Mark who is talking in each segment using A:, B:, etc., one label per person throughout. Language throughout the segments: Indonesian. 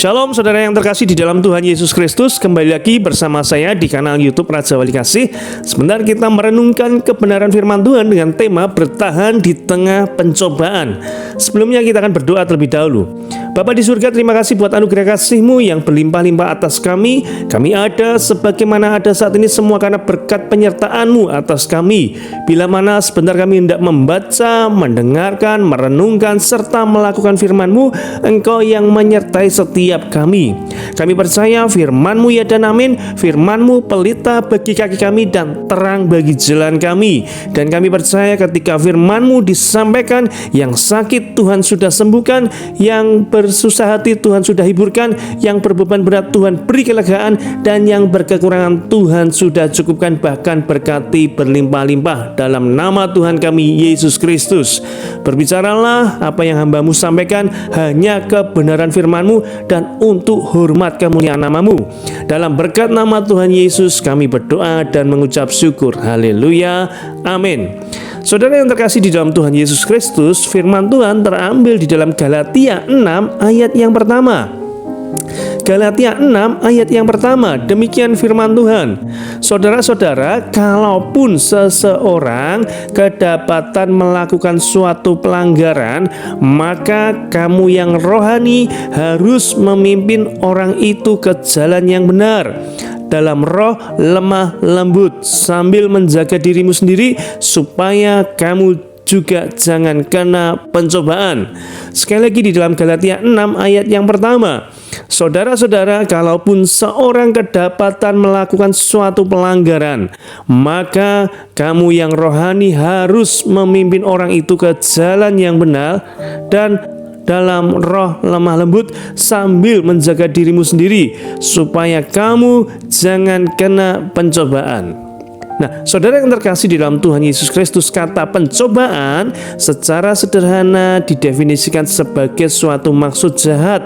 A: Shalom saudara yang terkasih di dalam Tuhan Yesus Kristus. Kembali lagi bersama saya di kanal YouTube Raja Wali Kasih. Sebentar kita merenungkan kebenaran firman Tuhan dengan tema bertahan di tengah pencobaan. Sebelumnya kita akan berdoa terlebih dahulu. Bapa di surga, terima kasih buat anugerah kasih-Mu yang berlimpah-limpah atas kami. Kami ada sebagaimana ada saat ini semua karena berkat penyertaan-Mu atas kami. Bila mana sebentar kami hendak membaca, mendengarkan, merenungkan, serta melakukan firman-Mu, Engkau yang menyertai setiap kami. Kami percaya firman-Mu ya dan amin. Firman-Mu pelita bagi kaki kami dan terang bagi jalan kami. Dan kami percaya ketika firman-Mu disampaikan, yang sakit Tuhan sudah sembuhkan, yang bersusah hati Tuhan sudah hiburkan, yang berbeban berat Tuhan beri kelegaan, dan yang berkekurangan Tuhan sudah cukupkan, bahkan berkati berlimpah-limpah dalam nama Tuhan kami Yesus Kristus. Berbicaralah apa yang hamba-Mu sampaikan hanya kebenaran firman-Mu dan untuk hormat kemuliaan nama-Mu. Dalam berkat nama Tuhan Yesus kami berdoa dan mengucap syukur. Haleluya, amin. Saudara yang terkasih di dalam Tuhan Yesus Kristus, firman Tuhan terambil di dalam Galatia 6 ayat yang pertama. Galatia 6 ayat yang pertama, demikian firman Tuhan. Saudara-saudara, kalaupun seseorang kedapatan melakukan suatu pelanggaran, maka kamu yang rohani harus memimpin orang itu ke jalan yang benar dalam roh lemah lembut, sambil menjaga dirimu sendiri supaya kamu juga jangan kena pencobaan. Sekali lagi di dalam Galatia 6 ayat yang pertama. Saudara-saudara, kalaupun seorang kedapatan melakukan suatu pelanggaran, maka kamu yang rohani harus memimpin orang itu ke jalan yang benar dan dalam roh lemah lembut, sambil menjaga dirimu sendiri supaya kamu jangan kena pencobaan. Nah, saudara yang terkasih di dalam Tuhan Yesus Kristus, kata pencobaan secara sederhana didefinisikan sebagai suatu maksud jahat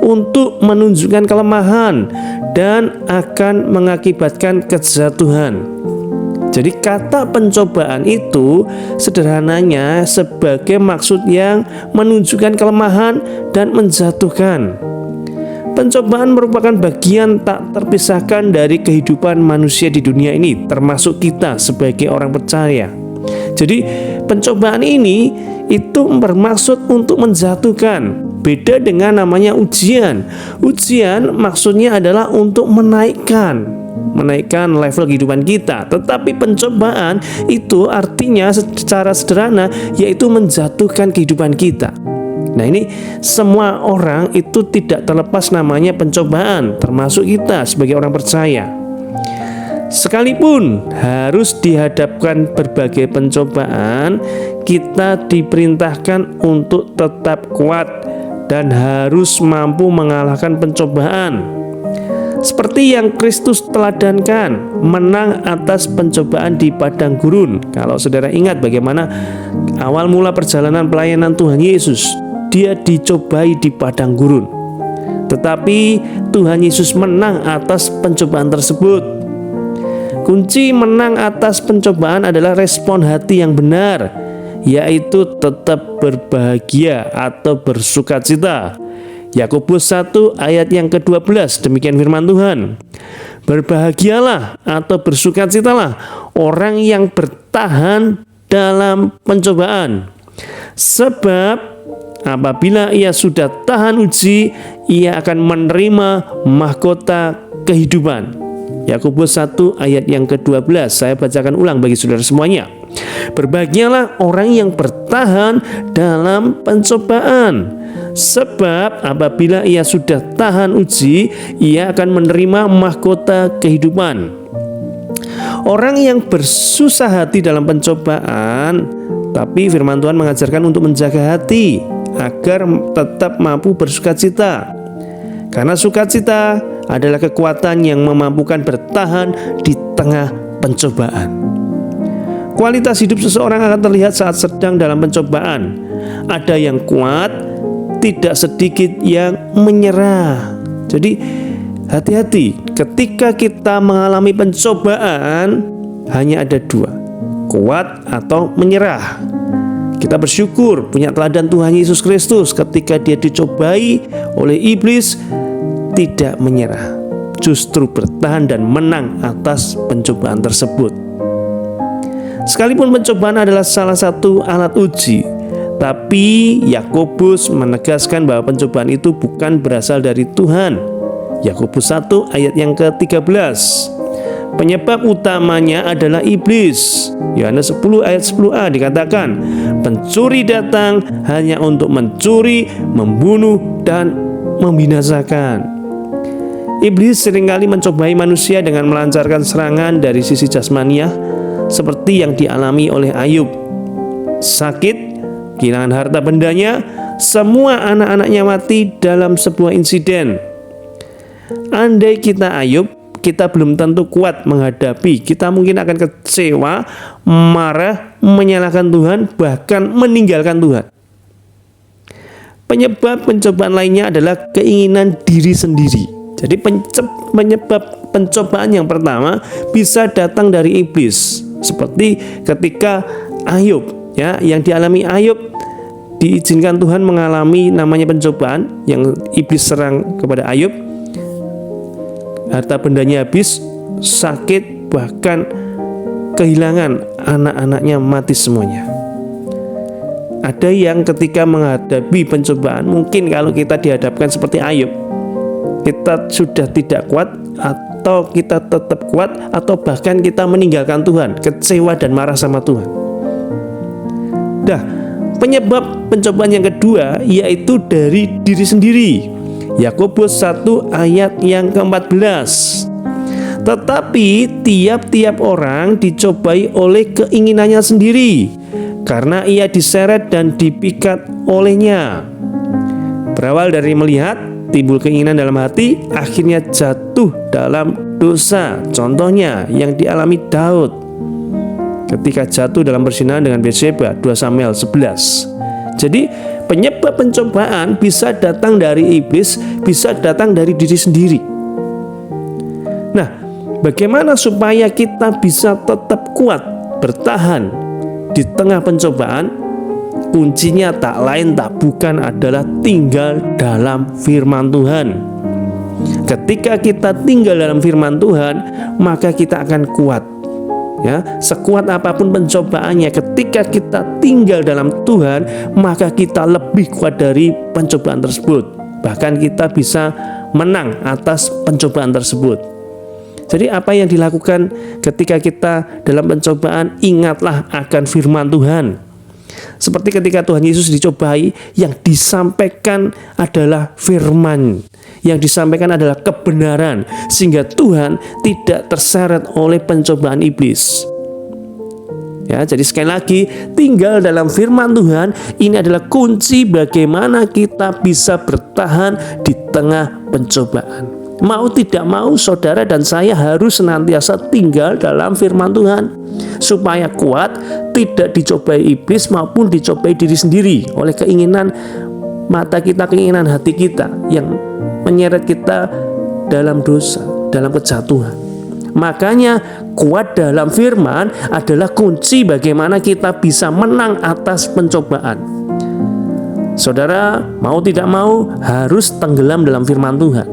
A: untuk menunjukkan kelemahan dan akan mengakibatkan kejatuhan. Jadi kata pencobaan itu sederhananya sebagai maksud yang menunjukkan kelemahan dan menjatuhkan. Pencobaan merupakan bagian tak terpisahkan dari kehidupan manusia di dunia ini, termasuk kita sebagai orang percaya. Jadi pencobaan ini itu bermaksud untuk menjatuhkan. Beda dengan namanya ujian. Ujian maksudnya adalah untuk menaikkan level kehidupan kita. Tetapi pencobaan itu artinya secara sederhana yaitu menjatuhkan kehidupan kita. Nah, ini semua orang itu tidak terlepas namanya pencobaan, termasuk kita sebagai orang percaya. Sekalipun harus dihadapkan berbagai pencobaan, kita diperintahkan untuk tetap kuat dan harus mampu mengalahkan pencobaan. Seperti yang Kristus teladankan, menang atas pencobaan di padang gurun. Kalau saudara ingat bagaimana awal mula perjalanan pelayanan Tuhan Yesus, dia dicobai di padang gurun. Tetapi Tuhan Yesus menang atas pencobaan tersebut. Kunci menang atas pencobaan adalah respon hati yang benar, yaitu tetap berbahagia atau bersukacita. Yakobus 1 ayat yang ke-12, demikian firman Tuhan. Berbahagialah atau bersukacitalah orang yang bertahan dalam pencobaan, sebab apabila ia sudah tahan uji, ia akan menerima mahkota kehidupan. Yakobus 1 ayat yang ke-12. Saya bacakan ulang bagi saudara semuanya. Berbahagialah orang yang bertahan dalam pencobaan, sebab apabila ia sudah tahan uji, ia akan menerima mahkota kehidupan. Orang yang bersusah hati dalam pencobaan, tapi firman Tuhan mengajarkan untuk menjaga hati agar tetap mampu bersukacita. Karena sukacita adalah kekuatan yang memampukan bertahan di tengah pencobaan. Kualitas hidup seseorang akan terlihat saat sedang dalam pencobaan. Ada yang kuat, tidak sedikit yang menyerah. Jadi hati-hati ketika kita mengalami pencobaan, hanya ada dua, kuat atau menyerah. Kita bersyukur punya teladan Tuhan Yesus Kristus ketika dia dicobai oleh iblis, tidak menyerah, justru bertahan dan menang atas pencobaan tersebut. Sekalipun pencobaan adalah salah satu alat uji, tapi Yakobus menegaskan bahwa pencobaan itu bukan berasal dari Tuhan. Yakobus 1 ayat yang ke-13. Penyebab utamanya adalah iblis. Yohanes 10 ayat 10a dikatakan, pencuri datang hanya untuk mencuri, membunuh, dan membinasakan. Iblis seringkali mencobai manusia dengan melancarkan serangan dari sisi jasmaniah seperti yang dialami oleh Ayub. Sakit, kehilangan harta bendanya, semua anak-anaknya mati dalam sebuah insiden. Andai kita Ayub, kita belum tentu kuat menghadapi. Kita mungkin akan kecewa, marah, menyalahkan Tuhan, bahkan meninggalkan Tuhan. Penyebab pencobaan lainnya adalah keinginan diri sendiri. Jadi penyebab pencobaan yang pertama bisa datang dari iblis. Seperti ketika Ayub, ya, yang dialami Ayub, diizinkan Tuhan mengalami namanya pencobaan yang iblis serang kepada Ayub. Harta bendanya habis, sakit, bahkan kehilangan anak-anaknya mati semuanya. Ada yang ketika menghadapi pencobaan, mungkin kalau kita dihadapkan seperti Ayub, kita sudah tidak kuat, atau kita tetap kuat, atau bahkan kita meninggalkan Tuhan, kecewa dan marah sama Tuhan. Nah, penyebab pencobaan yang kedua yaitu dari diri sendiri. Yakobus 1 ayat yang ke-14. Tetapi tiap-tiap orang dicobai oleh keinginannya sendiri, karena ia diseret dan dipikat olehnya. Berawal dari melihat, timbul keinginan dalam hati, akhirnya jatuh dalam dosa. Contohnya yang dialami Daud ketika jatuh dalam perzinahan dengan Batseba, 2 Samuel 11. Jadi penyebab pencobaan bisa datang dari iblis, bisa datang dari diri sendiri. Nah, bagaimana supaya kita bisa tetap kuat bertahan di tengah pencobaan? Kuncinya tak lain tak bukan adalah tinggal dalam firman Tuhan. Ketika kita tinggal dalam firman Tuhan, maka kita akan kuat. Ya, sekuat apapun pencobaannya, ketika kita tinggal dalam Tuhan, maka kita lebih kuat dari pencobaan tersebut. Bahkan kita bisa menang atas pencobaan tersebut. Jadi apa yang dilakukan ketika kita dalam pencobaan? Ingatlah akan firman Tuhan. Seperti ketika Tuhan Yesus dicobai, yang disampaikan adalah firman, yang disampaikan adalah kebenaran, sehingga Tuhan tidak terseret oleh pencobaan iblis. Ya, jadi sekali lagi, tinggal dalam firman Tuhan ini adalah kunci bagaimana kita bisa bertahan di tengah pencobaan. Mau tidak mau, saudara dan saya harus senantiasa tinggal dalam firman Tuhan supaya kuat, tidak dicobai iblis maupun dicobai diri sendiri oleh keinginan mata kita, keinginan hati kita yang menyeret kita dalam dosa, dalam kejatuhan. Makanya kuat dalam firman adalah kunci bagaimana kita bisa menang atas pencobaan. Saudara mau tidak mau harus tenggelam dalam firman Tuhan.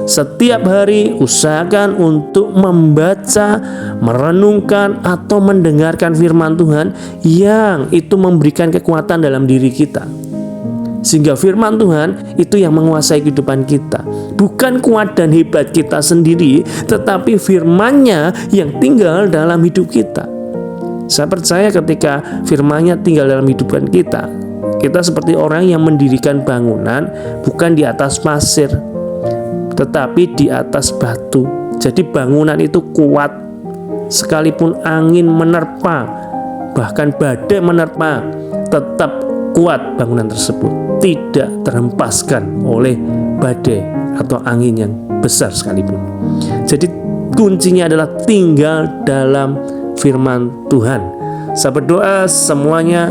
A: Setiap hari usahakan untuk membaca, merenungkan, atau mendengarkan firman Tuhan yang itu memberikan kekuatan dalam diri kita. Sehingga firman Tuhan itu yang menguasai kehidupan kita. Bukan kuat dan hebat kita sendiri, tetapi firman-Nya yang tinggal dalam hidup kita. Saya percaya ketika firman-Nya tinggal dalam kehidupan kita, kita seperti orang yang mendirikan bangunan bukan di atas pasir, tetapi di atas batu. Jadi bangunan itu kuat, sekalipun angin menerpa, bahkan badai menerpa, tetap kuat bangunan tersebut, tidak terhempaskan oleh badai atau angin yang besar sekalipun. Jadi kuncinya adalah tinggal dalam firman Tuhan. Saya berdoa semuanya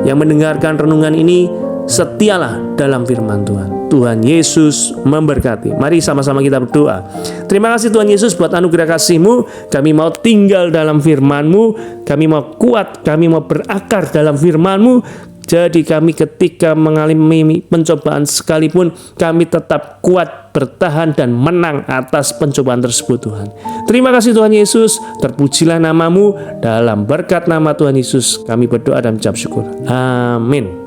A: yang mendengarkan renungan ini setialah dalam firman Tuhan. Tuhan Yesus memberkati. Mari sama-sama kita berdoa. Terima kasih Tuhan Yesus buat anugerah kasih-Mu. Kami mau tinggal dalam firman-Mu. Kami mau kuat, kami mau berakar dalam firman-Mu. Jadi kami ketika mengalami pencobaan sekalipun, kami tetap kuat, bertahan dan menang atas pencobaan tersebut Tuhan. Terima kasih Tuhan Yesus, terpujilah namamu. Dalam berkat nama Tuhan Yesus kami berdoa dan mengucap syukur. Amin.